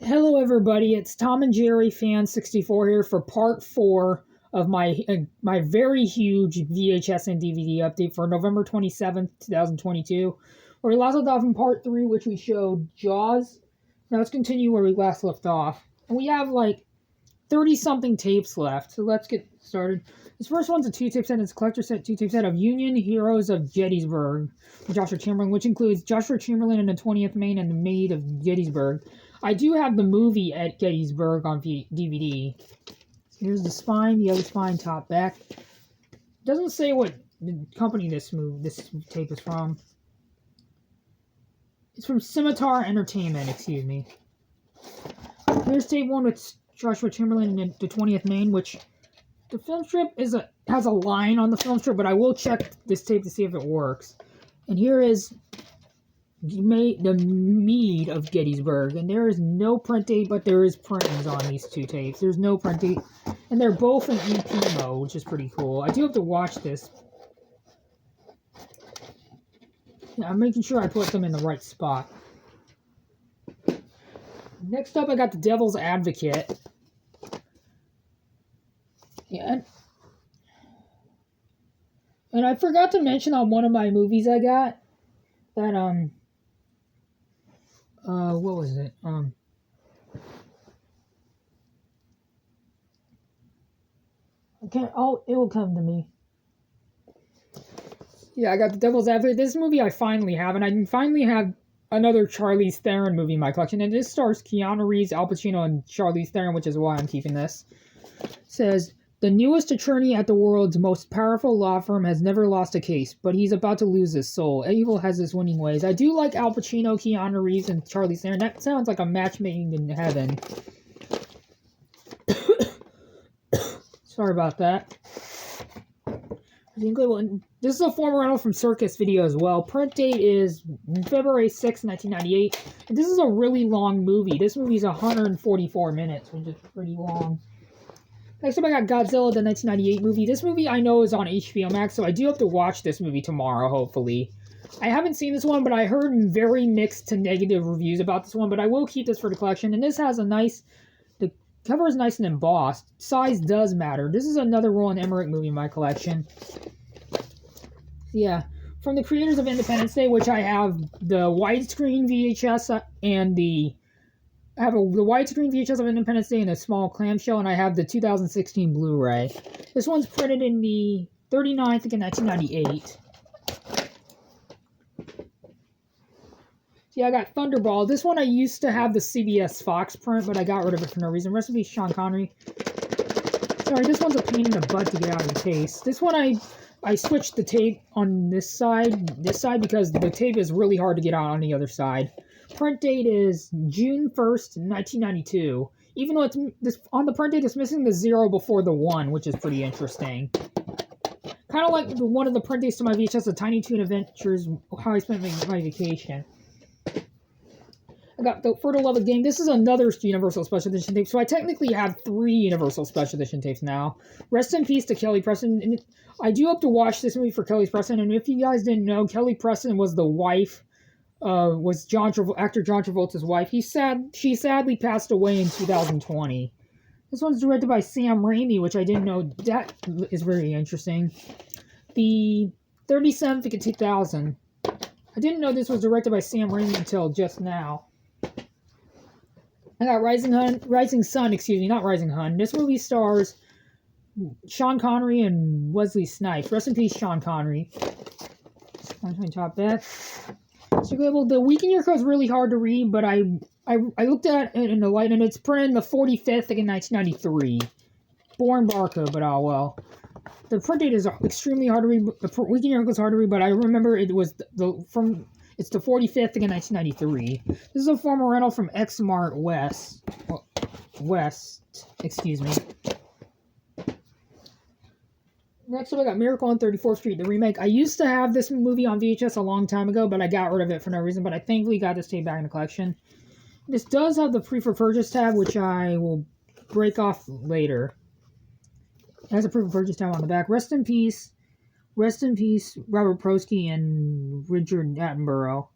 Hello, everybody. It's Tom and Jerry Fan 64 here for part 4 of my very huge VHS and DVD update for November 27th, 2022. We last left off in part 3, which we showed Jaws. Now let's continue where we last left off. And we have like 30-something tapes left, so let's get started. This first one's a 2-tape set. It's a collector set 2-tape set of Union Heroes of Gettysburg with Joshua Chamberlain, which includes Joshua Chamberlain and the 20th Maine and the Maid of Gettysburg. I do have the movie at Gettysburg on DVD. Here's the spine, the other spine, top, back. Doesn't say what company this tape is from. It's from Scimitar Entertainment, excuse me. Here's tape 1 with Joshua Chamberlain and the 20th Maine, which the film strip has a line on the film strip, but I will check this tape to see if it works. And here is the Maid of Gettysburg, and there is no print date, but there is printings on these two tapes. There's no print date, and they're both in EP mode, which is pretty cool. I do have to watch this. Yeah, I'm making sure I put them in the right spot. Next up, I got The Devil's Advocate. Yeah, and I forgot to mention on one of my movies I got that what was it? Okay, it will come to me. Yeah, I got The Devil's Advocate. This movie I finally have, and I finally have another Charlize Theron movie in my collection, and this stars Keanu Reeves, Al Pacino, and Charlize Theron, which is why I'm keeping this. It says, the newest attorney at the world's most powerful law firm has never lost a case, but he's about to lose his soul. Evil has his winning ways. I do like Al Pacino, Keanu Reeves, and Charlize Theron. That sounds like a match made in heaven. Sorry about that. This is a former rental from Circus Video as well. Print date is February 6, 1998. And this is a really long movie. This movie is 144 minutes, which is pretty long. Next up, I got Godzilla, the 1998 movie. This movie I know is on HBO Max, so I do have to watch this movie tomorrow, hopefully. I haven't seen this one, but I heard very mixed to negative reviews about this one, but I will keep this for the collection. And this has the cover is nice and embossed. Size does matter. This is another Roland Emmerich movie in my collection. Yeah. From the creators of Independence Day, which I have the widescreen VHS and the widescreen VHS of Independence Day in a small clamshell, and I have the 2016 Blu-ray. This one's printed in the 39th, in 1998. Yeah, I got Thunderball. This one I used to have the CBS Fox print, but I got rid of it for no reason. Rest in peace, Sean Connery. Sorry, this one's a pain in the butt to get out of the case. This one I switched the tape on this side because the tape is really hard to get out on the other side. Print date is June 1st, 1992. Even though on the print date, it's missing the 0 before the 1, which is pretty interesting. Kind of like one of the print dates to my VHS, The Tiny Toon Adventures, How I Spent My Vacation. I got For the Love of Game. This is another Universal Special Edition tape, so I technically have 3 Universal Special Edition tapes now. Rest in peace to Kelly Preston. And I do have to watch this movie for Kelly Preston, and if you guys didn't know, Kelly Preston was the wife, was actor John Travolta's wife. She sadly passed away in 2020. This one's directed by Sam Raimi, which I didn't know. That is very interesting. The 37th in 2000. I didn't know this was directed by Sam Raimi until just now. I got Rising Sun, excuse me, not Rising Hun. This movie stars Sean Connery and Wesley Snipes. Rest in peace, Sean Connery. Top back. So, well, the Week in Your Code is really hard to read, but I looked at it in the light, and it's printed in the 45th in 1993. Boring barcode, but oh well. The print date is extremely hard to read. The Week in Your Code is hard to read, but I remember it was it's the 45th in 1993. This is a former rental from Xmart West, excuse me. Next up, I got Miracle on 34th Street, the remake. I used to have this movie on VHS a long time ago, but I got rid of it for no reason, but I thankfully got this tape back in the collection. This does have the Free for Purchase tab, which I will break off later. It has a Free for Purchase tab on the back. Rest in peace, Robert Prosky and Richard Attenborough.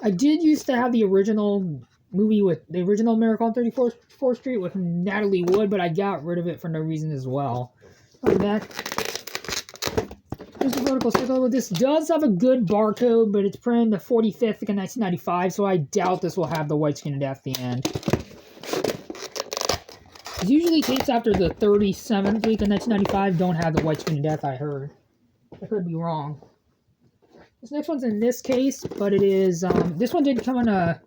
I did used to have the original movie with the original Miracle on 34th Street with Natalie Wood, but I got rid of it for no reason as well. On the back, here's the vertical circle. This does have a good barcode, but it's printed the 45th in 1995, so I doubt this will have the widescreen at the end. It's usually tapes after the 37th week of 1995 don't have the widescreen death, I heard. I could be wrong. This next one's in this case, but it is, this one did come in a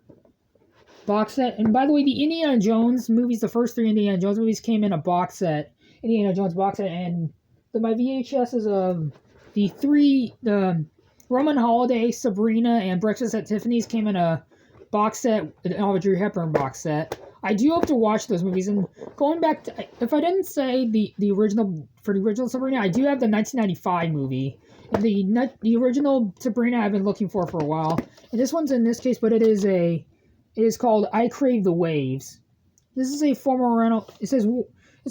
box set. And by the way, the Indiana Jones movies, the first 3 Indiana Jones movies came in a box set. Indiana Jones box set, and my VHS is the Roman Holiday, Sabrina, and Breakfast at Tiffany's came in a box set, an Audrey Hepburn box set. I do hope to watch those movies, and going back to, if I didn't say the original, for the original Sabrina, I do have the 1995 movie, and the original Sabrina I've been looking for a while, and this one's in this case, but it is called I Crave the Waves. This is a former rental, it's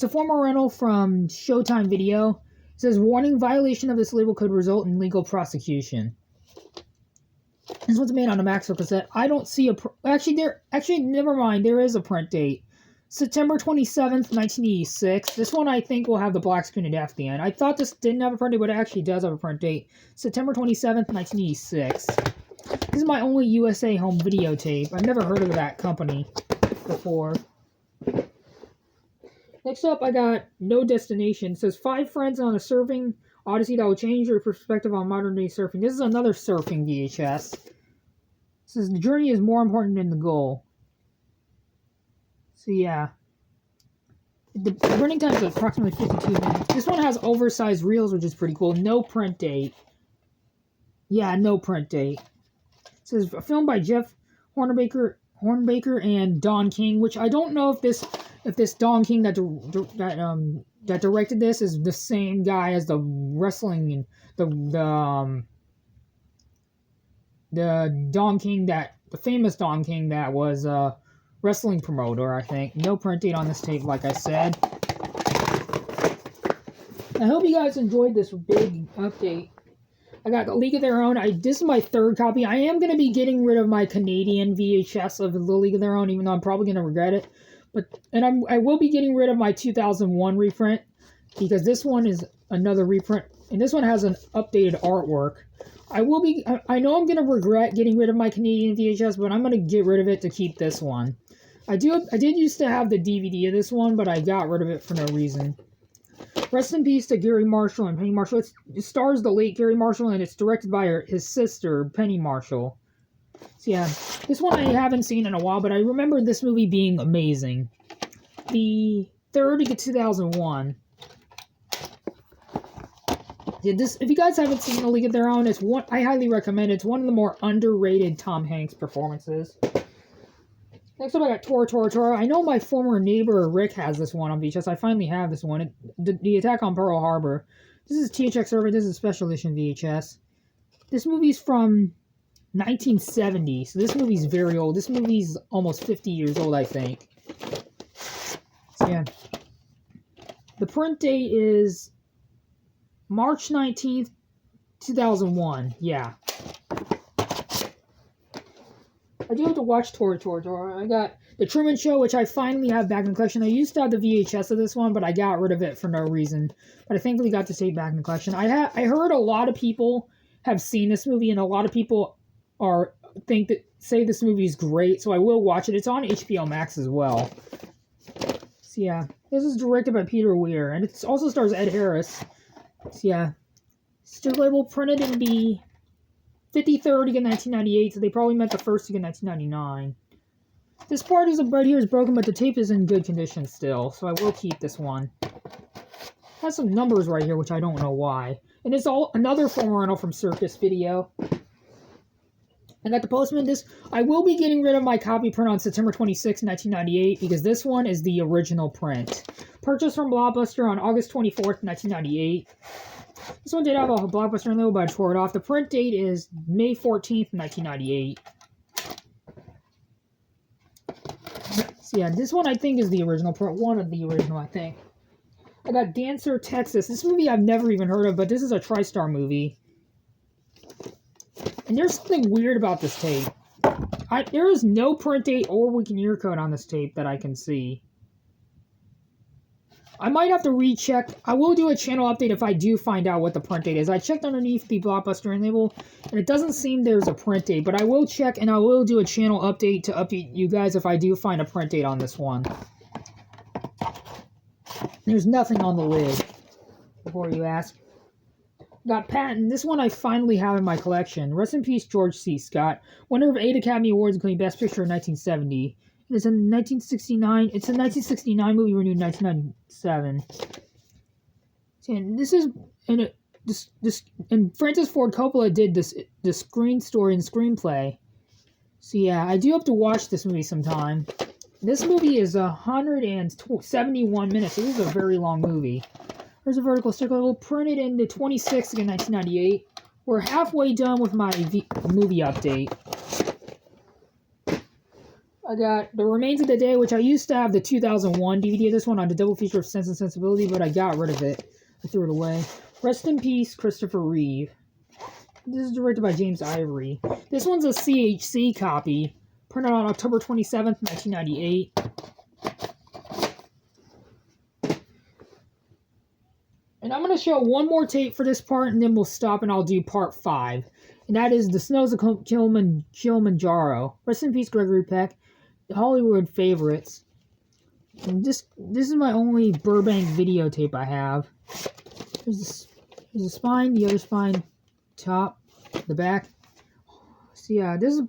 a former rental from Showtime Video. It says, warning, violation of this label could result in legal prosecution. This one's made on a Maxo cassette. I don't see actually, never mind. There is a print date. September 27th, 1986. This one I think will have the black screen at the end. I thought this didn't have a print date, but it actually does have a print date. September 27th, 1986. This is my only USA home videotape. I've never heard of that company before. Next up, I got No Destination. It says, 5 friends on a surfing odyssey that will change your perspective on modern-day surfing. This is another surfing VHS. It says, the journey is more important than the goal. So, yeah. The running time is approximately 52 minutes. This one has oversized reels, which is pretty cool. No print date. Yeah, no print date. It says, filmed by Jeff Hornbaker and Don King, which I don't know if this Don King that directed this is the same guy as the wrestling the Don King the famous Don King that was a wrestling promoter, I think. No print date on this tape, like I said. I hope you guys enjoyed this big update. I got A League of Their Own. This is my 3rd copy. I am going to be getting rid of my Canadian VHS of The League of Their Own, even though I'm probably going to regret it. I will be getting rid of my 2001 reprint, because this one is another reprint, and this one has an updated artwork. I know I'm going to regret getting rid of my Canadian VHS, but I'm going to get rid of it to keep this one. I did used to have the DVD of this one, but I got rid of it for no reason. Rest in peace to Gary Marshall and Penny Marshall. It stars the late Gary Marshall, and it's directed by his sister, Penny Marshall. So yeah, this one I haven't seen in a while, but I remember this movie being amazing. The 3rd of 2001. Yeah, if you guys haven't seen A League of Their Own, I highly recommend it. It's one of the more underrated Tom Hanks performances. Next up, I got Tora Tora Tora. I know my former neighbor Rick has this one on VHS. I finally have this one. The Attack on Pearl Harbor. This is THX Survey. This is a special edition VHS. This movie's from 1970, so this movie's very old. This movie's almost 50 years old, I think. So yeah. The print date is March 19th, 2001. Yeah. I do have to watch Tora Tora Tora. I got The Truman Show, which I finally have back in the collection. I used to have the VHS of this one, but I got rid of it for no reason. But I thankfully got to take it back in the collection. I heard a lot of people have seen this movie, and a lot of people say this movie is great, so I will watch it. It's on HBO Max as well. So yeah, this is directed by Peter Weir, and it also stars Ed Harris. So yeah, still label printed in the 53rd again 1998, so they probably meant the 1st again 1999. This part right here is broken, but the tape is in good condition still, so I will keep this one. It has some numbers right here, which I don't know why. And it's another former rental from Circus Video. I got the Postman. I will be getting rid of my copy print on September 26, 1998, because this one is the original print. Purchased from Blockbuster on August 24th, 1998. This one did have a Blockbuster label, but I tore it off. The print date is May 14th, 1998. So yeah, this one I think is the original print. One of the original, I think. I got Dancer, Texas. This movie I've never even heard of, but this is a TriStar movie. And there's something weird about this tape. there is no print date or weekend year code on this tape that I can see. I might have to recheck. I will do a channel update if I do find out what the print date is. I checked underneath the Blockbuster label, and it doesn't seem there's a print date, but I will check, and I will do a channel update to update you guys if I do find a print date on this one. There's nothing on the lid, before you ask. Got Patton. This one I finally have in my collection. Rest in peace, George C. Scott. Winner of 8 Academy Awards, including Best Picture in 1970. It's a 1969. It's a 1969 movie renewed in 1997. And this is and Francis Ford Coppola did the screen story and screenplay. So yeah, I do have to watch this movie sometime. This movie is 171 minutes. So this is a very long movie. There's a vertical sticker. We'll print it in the 26th of 1998. We're halfway done with my movie update. I got The Remains of the Day, which I used to have the 2001 DVD of this one on the double feature of Sense and Sensibility, but I got rid of it. I threw it away. Rest in peace, Christopher Reeve. This is directed by James Ivory. This one's a CHC copy, printed on October 27th, 1998. And I'm going to show one more tape for this part, and then we'll stop and I'll do part 5. And that is The Snows of Kilimanjaro. Rest in peace, Gregory Peck. Hollywood favorites. And this is my only Burbank videotape I have. There's the spine, the other spine, top, the back. So yeah, this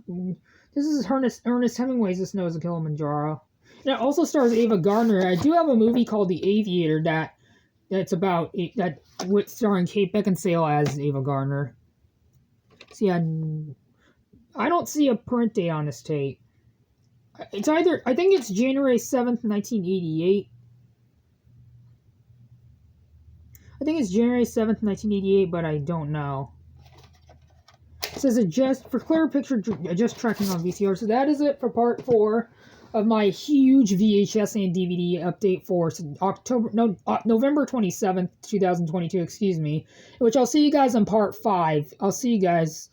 is Ernest Hemingway's The Snows of Kilimanjaro. And it also stars Ava Gardner. I do have a movie called The Aviator that's about starring Kate Beckinsale as Ava Gardner. So yeah, I don't see a print date on this tape. It's either, I think it's January 7th, 1988. I think it's January 7th, 1988, but I don't know. It says adjust, for clearer picture, adjust tracking on VCR. So that is it for part 4 of my huge VHS and DVD update for November 27th, 2022, excuse me. Which I'll see you guys on part 5. I'll see you guys.